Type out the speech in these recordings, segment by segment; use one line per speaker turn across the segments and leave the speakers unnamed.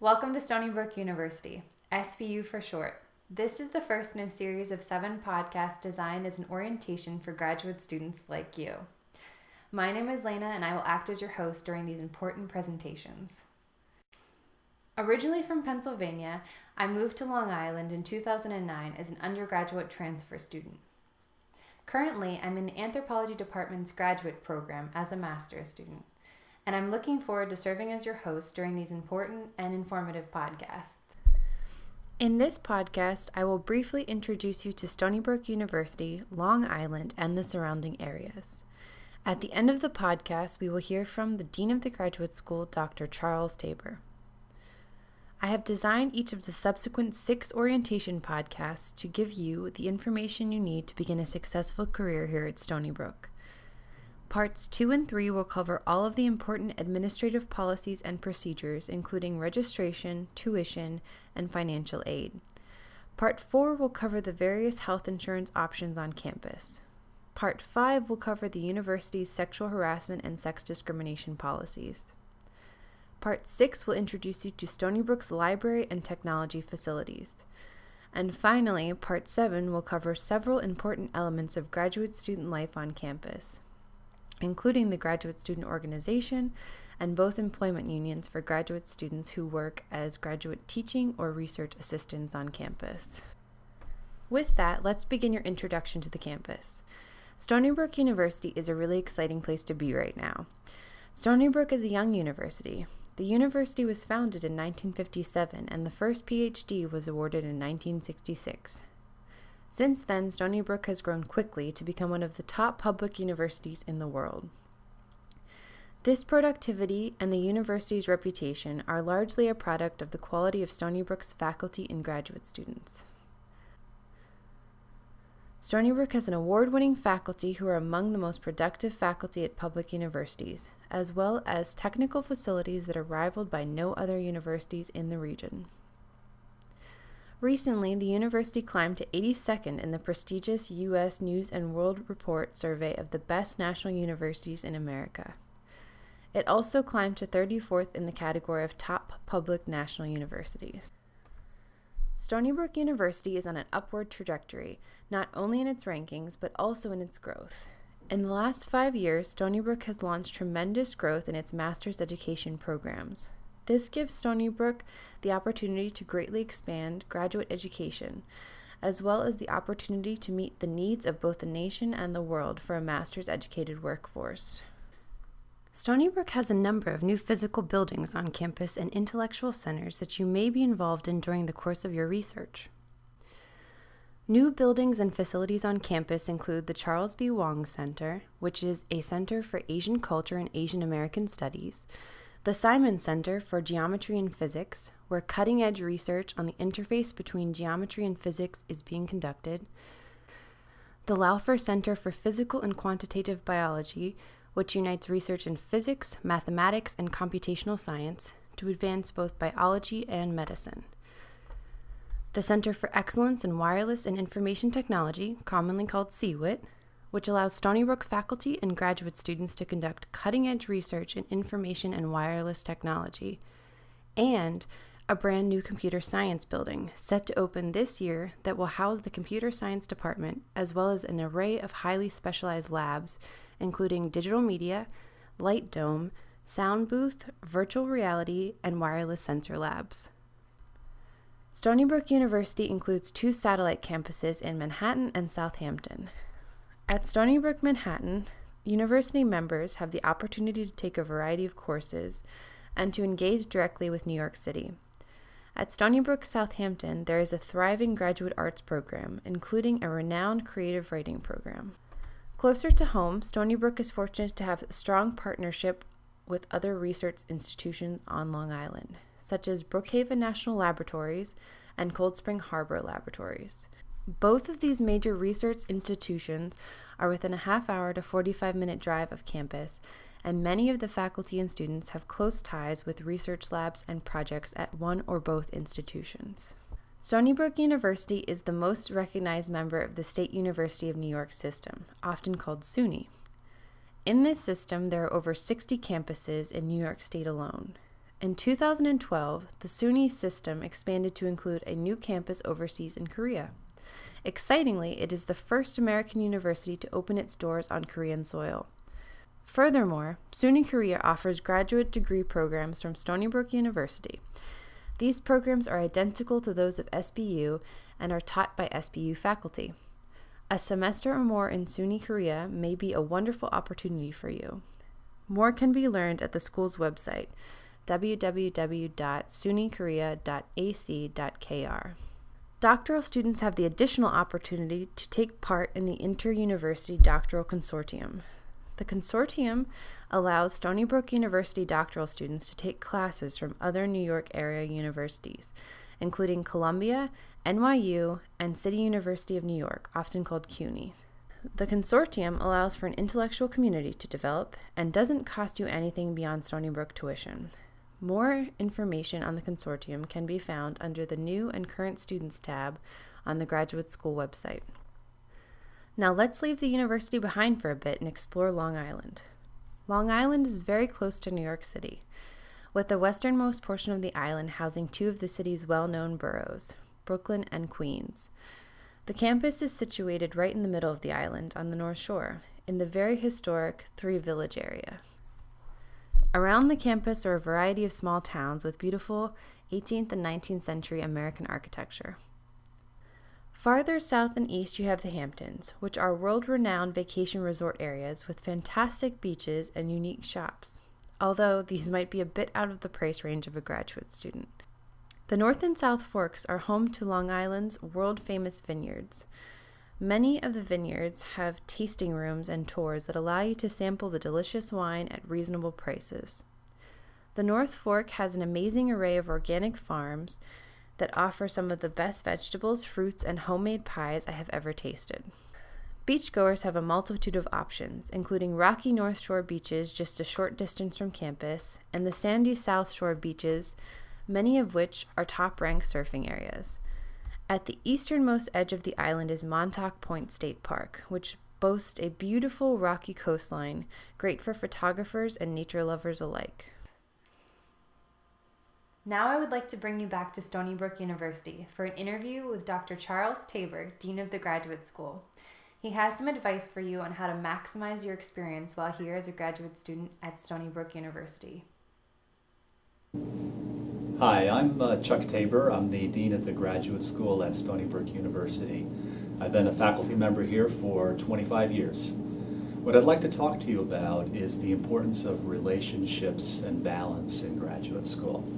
Welcome to Stony Brook University, SVU for short. This is the first in a series of 7 podcasts designed as an orientation for graduate students like you. My name is Lena, and I will act as your host during these important presentations. Originally from Pennsylvania, I moved to Long Island in 2009 as an undergraduate transfer student. Currently, I'm in the Anthropology Department's graduate program as a master's student, and I'm looking forward to serving as your host during these important and informative podcasts. In this podcast, I will briefly introduce you to Stony Brook University, Long Island, and the surrounding areas. At the end of the podcast, we will hear from the Dean of the Graduate School, Dr. Charles Tabor. I have designed each of the subsequent 6 orientation podcasts to give you the information you need to begin a successful career here at Stony Brook. Parts 2 and 3 will cover all of the important administrative policies and procedures, including registration, tuition, and financial aid. Part 4 will cover the various health insurance options on campus. Part 5 will cover the university's sexual harassment and sex discrimination policies. Part 6 will introduce you to Stony Brook's library and technology facilities. And finally, Part 7 will cover several important elements of graduate student life on campus, including the graduate student organization and both employment unions for graduate students who work as graduate teaching or research assistants on campus. With that, let's begin your introduction to the campus. Stony Brook University is a really exciting place to be right now. Stony Brook is a young university. The university was founded in 1957, and the first PhD was awarded in 1966. Since then, Stony Brook has grown quickly to become one of the top public universities in the world. This productivity and the university's reputation are largely a product of the quality of Stony Brook's faculty and graduate students. Stony Brook has an award-winning faculty who are among the most productive faculty at public universities, as well as technical facilities that are rivaled by no other universities in the region. Recently, the university climbed to 82nd in the prestigious U.S. News & World Report survey of the best national universities in America. It also climbed to 34th in the category of top public national universities. Stony Brook University is on an upward trajectory, not only in its rankings, but also in its growth. In the last 5 years, Stony Brook has launched tremendous growth in its master's education programs. This gives Stony Brook the opportunity to greatly expand graduate education, as well as the opportunity to meet the needs of both the nation and the world for a master's educated workforce. Stony Brook has a number of new physical buildings on campus and intellectual centers that you may be involved in during the course of your research. New buildings and facilities on campus include the Charles B. Wang Center, which is a center for Asian culture and Asian American studies, the Simon Center for Geometry and Physics, where cutting-edge research on the interface between geometry and physics is being conducted, the Laufer Center for Physical and Quantitative Biology, which unites research in physics, mathematics, and computational science to advance both biology and medicine, the Center for Excellence in Wireless and Information Technology, commonly called CWIT, which allows Stony Brook faculty and graduate students to conduct cutting-edge research in information and wireless technology, and a brand new computer science building set to open this year that will house the computer science department, as well as an array of highly specialized labs, including digital media, light dome, sound booth, virtual reality, and wireless sensor labs. Stony Brook University includes 2 satellite campuses in Manhattan and Southampton. At Stony Brook, Manhattan, university members have the opportunity to take a variety of courses and to engage directly with New York City. At Stony Brook, Southampton, there is a thriving graduate arts program, including a renowned creative writing program. Closer to home, Stony Brook is fortunate to have a strong partnership with other research institutions on Long Island, such as Brookhaven National Laboratories and Cold Spring Harbor Laboratories. Both of these major research institutions are within a half-hour to 45-minute drive of campus, and many of the faculty and students have close ties with research labs and projects at one or both institutions. Stony Brook University is the most recognized member of the State University of New York system, often called SUNY. In this system, there are over 60 campuses in New York State alone. In 2012, the SUNY system expanded to include a new campus overseas in Korea. Excitingly, it is the first American university to open its doors on Korean soil. Furthermore, SUNY Korea offers graduate degree programs from Stony Brook University. These programs are identical to those of SBU and are taught by SBU faculty. A semester or more in SUNY Korea may be a wonderful opportunity for you. More can be learned at the school's website, www.sunykorea.ac.kr. Doctoral students have the additional opportunity to take part in the Inter-University Doctoral Consortium. The consortium allows Stony Brook University doctoral students to take classes from other New York area universities, including Columbia, NYU, and City University of New York, often called CUNY. The consortium allows for an intellectual community to develop and doesn't cost you anything beyond Stony Brook tuition. More information on the consortium can be found under the New and Current Students tab on the graduate school website. Now let's leave the university behind for a bit and explore Long Island. Long Island is very close to New York City, with the westernmost portion of the island housing two of the city's well-known boroughs, Brooklyn and Queens. The campus is situated right in the middle of the island on the North Shore, in the very historic Three Village area. Around the campus are a variety of small towns with beautiful 18th and 19th century American architecture. Farther south and east you have the Hamptons, which are world-renowned vacation resort areas with fantastic beaches and unique shops, although these might be a bit out of the price range of a graduate student. The North and South Forks are home to Long Island's world-famous vineyards. Many of the vineyards have tasting rooms and tours that allow you to sample the delicious wine at reasonable prices. The North Fork has an amazing array of organic farms that offer some of the best vegetables, fruits, and homemade pies I have ever tasted. Beachgoers have a multitude of options, including rocky North Shore beaches just a short distance from campus, and the sandy South Shore beaches, many of which are top-ranked surfing areas. At the easternmost edge of the island is Montauk Point State Park, which boasts a beautiful rocky coastline, great for photographers and nature lovers alike. Now I would like to bring you back to Stony Brook University for an interview with Dr. Charles Tabor, Dean of the Graduate School. He has some advice for you on how to maximize your experience while here as a graduate student at Stony Brook University.
Hi, I'm Chuck Tabor. I'm the Dean of the Graduate School at Stony Brook University. I've been a faculty member here for 25 years. What I'd like to talk to you about is the importance of relationships and balance in graduate school.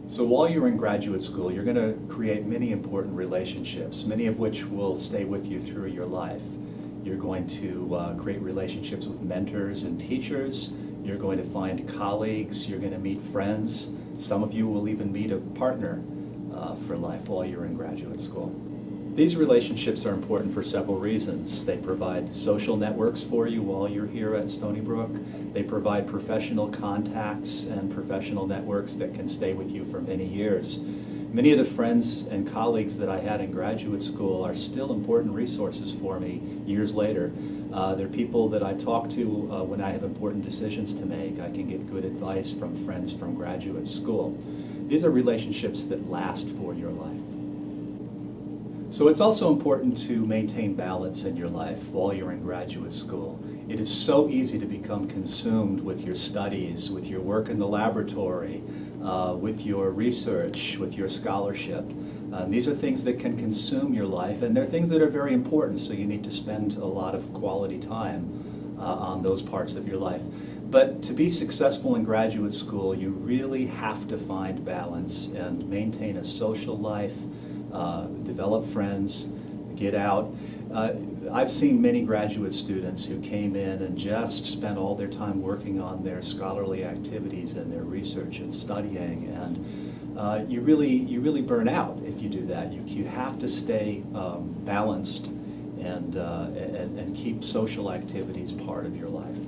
So while you're in graduate school, you're going to create many important relationships, many of which will stay with you through your life. You're going to create relationships with mentors and teachers. You're going to find colleagues. You're going to meet friends. Some of you will even meet a partner for life while you're in graduate school. These relationships are important for several reasons. They provide social networks for you while you're here at Stony Brook. They provide professional contacts and professional networks that can stay with you for many years. Many of the friends and colleagues that I had in graduate school are still important resources for me years later. They're people that I talk to when I have important decisions to make. I can get good advice from friends from graduate school. These are relationships that last for your life. So it's also important to maintain balance in your life while you're in graduate school. It is so easy to become consumed with your studies, with your work in the laboratory, with your research, with your scholarship. These are things that can consume your life, and they're things that are very important, so you need to spend a lot of quality time on those parts of your life. But to be successful in graduate school, you really have to find balance and maintain a social life, develop friends, get out. I've seen many graduate students who came in and just spent all their time working on their scholarly activities and their research and studying, and you really burn out if you do that. You have to stay balanced and keep social activities part of your life.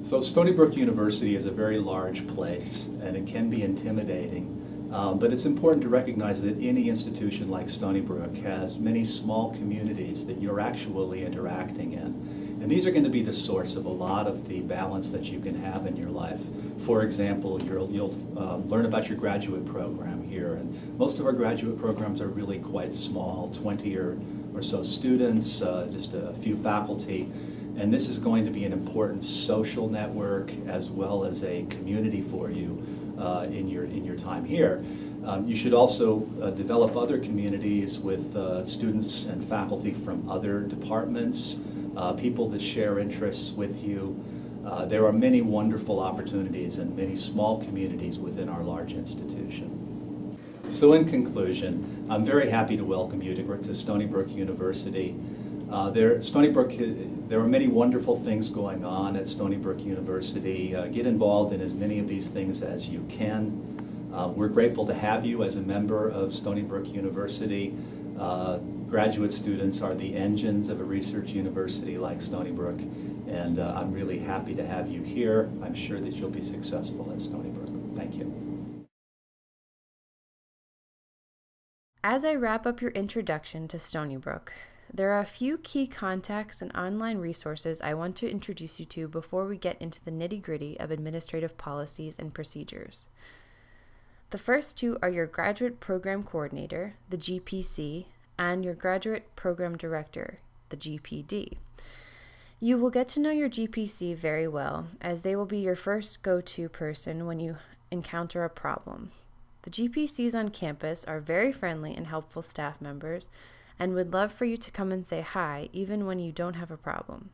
So Stony Brook University is a very large place, and it can be intimidating. But it's important to recognize that any institution like Stony Brook has many small communities that you're actually interacting in. And these are going to be the source of a lot of the balance that you can have in your life. For example, you'll learn about your graduate program here. And most of our graduate programs are really quite small, 20 or so students, just a few faculty. And this is going to be an important social network as well as a community for you in your time here. You should also develop other communities with students and faculty from other departments, people that share interests with you. There are many wonderful opportunities and many small communities within our large institution. So in conclusion, I'm very happy to welcome you to Stony Brook University. There are many wonderful things going on at Stony Brook University. Get involved in as many of these things as you can. We're grateful to have you as a member of Stony Brook University. Graduate students are the engines of a research university like Stony Brook, and I'm really happy to have you here. I'm sure that you'll be successful at Stony Brook. Thank you.
As I wrap up your introduction to Stony Brook, there are a few key contacts and online resources I want to introduce you to before we get into the nitty-gritty of administrative policies and procedures. The first two are your Graduate Program Coordinator, the GPC, and your Graduate Program Director, the GPD. You will get to know your GPC very well, as they will be your first go-to person when you encounter a problem. The GPCs on campus are very friendly and helpful staff members, and would love for you to come and say hi even when you don't have a problem.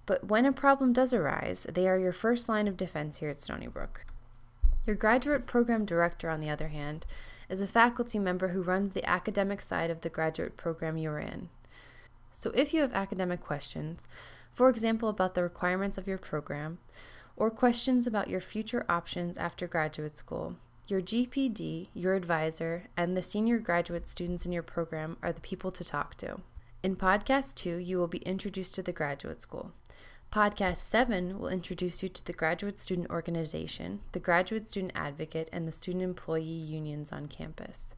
But when a problem does arise, they are your first line of defense here at Stony Brook. Your Graduate Program Director, on the other hand, is a faculty member who runs the academic side of the graduate program you are in. So if you have academic questions, for example about the requirements of your program, or questions about your future options after graduate school, your GPD, your advisor, and the senior graduate students in your program are the people to talk to. In Podcast 2, you will be introduced to the graduate school. Podcast 7 will introduce you to the Graduate Student Organization, the Graduate Student Advocate, and the student employee unions on campus.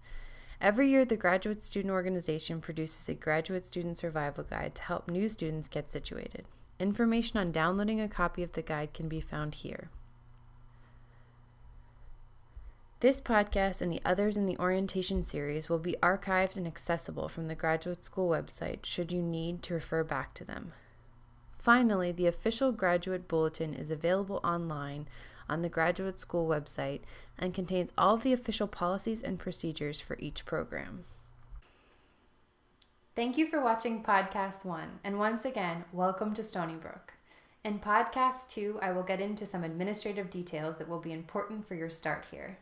Every year, the Graduate Student Organization produces a Graduate Student Survival Guide to help new students get situated. Information on downloading a copy of the guide can be found here. This podcast and the others in the orientation series will be archived and accessible from the graduate school website should you need to refer back to them. Finally, the official graduate bulletin is available online on the graduate school website and contains all of the official policies and procedures for each program. Thank you for watching Podcast 1, and once again, welcome to Stony Brook. In Podcast 2, I will get into some administrative details that will be important for your start here.